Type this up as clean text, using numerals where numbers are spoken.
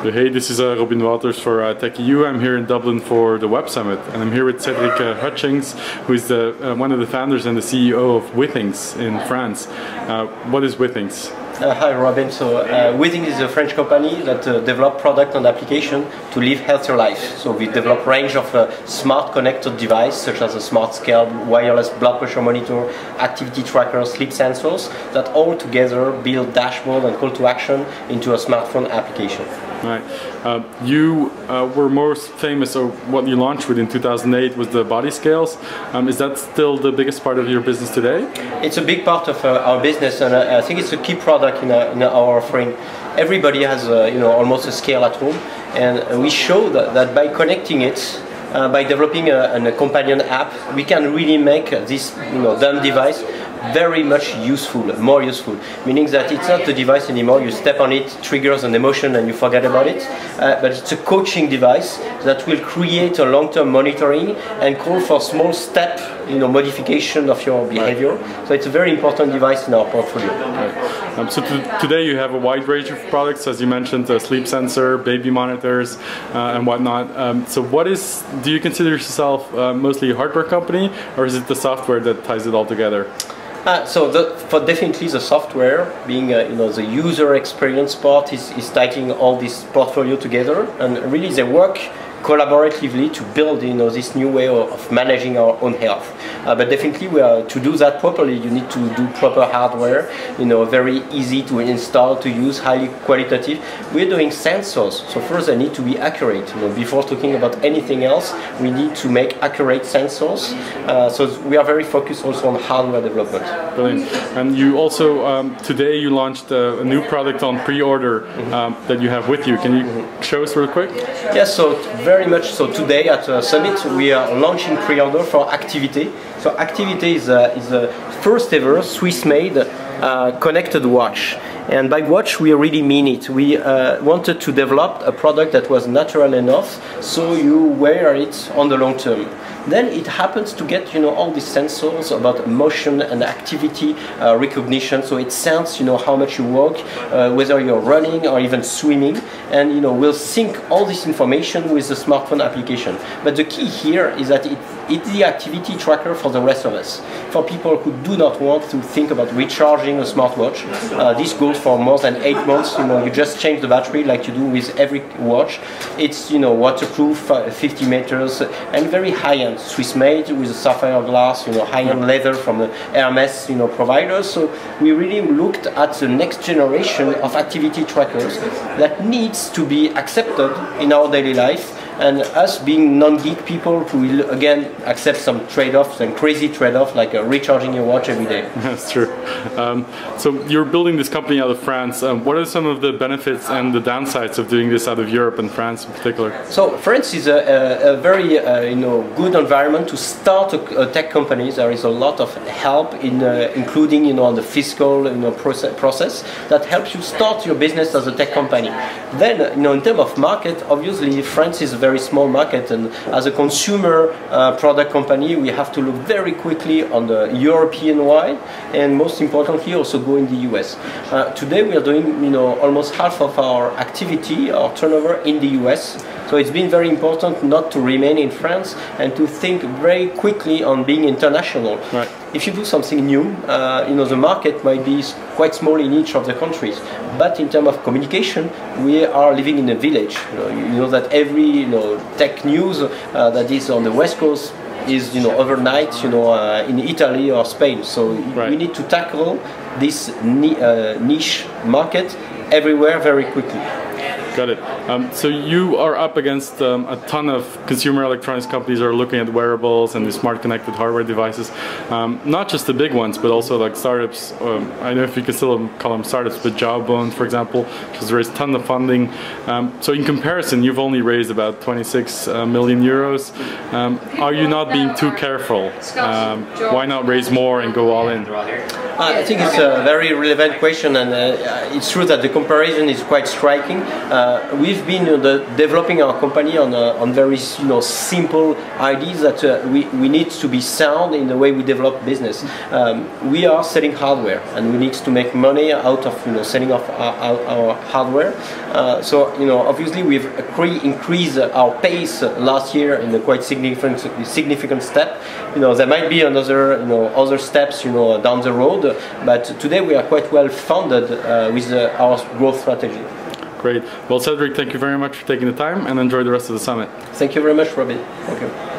Hey, this is Robin Wouters for Tech.eu. I'm here in Dublin for the Web Summit, and I'm here with Cédric Hutchings, who is one of the founders and the CEO of Withings in France. What is Withings? Hi Robin, so Withings is a French company that develop product and application to live healthier life. So we develop range of smart connected devices such as a smart scale, wireless blood pressure monitor, activity tracker, sleep sensors that all together build dashboard and call to action into a smartphone application. Right. You were most famous, or what you launched with in 2008 was the body scales. Is that still the biggest part of your business today? It's a big part of our business, and I think it's a key product in our offering. Everybody has almost a scale at home, and we show that by connecting it, by developing a companion app, we can really make this dumb device very much useful, more useful, meaning that it's not the device anymore, you step on it, triggers an emotion and you forget about it, but it's a coaching device that will create a long-term monitoring and call for small step modification of your behavior. So it's a very important device in our portfolio. Right. So today you have a wide range of products, as you mentioned, a sleep sensor, baby monitors, and whatnot. So do you consider yourself mostly a hardware company, or is it the software that ties it all together? For definitely the software, being the user experience part is taking all this portfolio together, and really they work collaboratively to build this new way of managing our own health. But definitely to do that properly, you need to do proper hardware, very easy to install, to use, highly qualitative. We're doing sensors, so first they need to be accurate. Before talking about anything else, we need to make accurate sensors. So we are very focused also on hardware development. Brilliant. And you also, today you launched a new product on pre-order that you have with you. Can you show us real quick? Yes, so very much so today at Summit we are launching pre-order for Activité. So Activité is the first ever Swiss-made connected watch. And by watch we really mean it. We wanted to develop a product that was natural enough so you wear it on the long term. Then it happens to get all these sensors about motion and activity recognition. So it sends how much you walk, whether you're running or even swimming, and we'll sync all this information with the smartphone application. But the key here is that it's the activity tracker for the rest of us. For people who do not want to think about recharging a smartwatch, this goes for more than 8 months. You just change the battery like you do with every watch. It's waterproof, 50 meters, and very high-end, Swiss-made with a sapphire glass, high-end leather from the Hermes, providers. So we really looked at the next generation of activity trackers that needs to be accepted in our daily life. And us being non-geek people who will again accept some trade-offs and crazy trade-offs like recharging your watch every day. That's true. So you're building this company out of France. What are some of the benefits and the downsides of doing this out of Europe and France in particular? So France is a very good environment to start a tech company. There is a lot of help in including on the fiscal process that helps you start your business as a tech company. Then in terms of market, obviously France is a very small market, and as a consumer product company we have to look very quickly on the European wide, and most importantly also go in the US. Today we are doing almost half of our activity, our turnover in the US. So it's been very important not to remain in France and to think very quickly on being international. Right. If you do something new, the market might be quite small in each of the countries. But in terms of communication, we are living in a village. You know that every tech news that is on the West Coast is overnight in Italy or Spain. So we need to tackle this niche market everywhere very quickly. Got it. So you are up against a ton of consumer electronics companies that are looking at wearables and the smart connected hardware devices. Not just the big ones, but also like startups. I don't know if you can still call them startups, but Jawbone, for example, which has raised a ton of funding. So in comparison, you've only raised about 26 million euros. Are you not being too careful? Why not raise more and go all in? I think it's a very relevant question, and it's true that the comparison is quite striking. We've been developing our company on very simple ideas that we need to be sound in the way we develop business. We are selling hardware, and we need to make money out of selling off our hardware. So obviously we've increased our pace last year in a quite significant step. There might be another other steps down the road, but today we are quite well funded with our growth strategy. Great. Well, Cédric, thank you very much for taking the time, and enjoy the rest of the summit. Thank you very much, Robin. Thank you.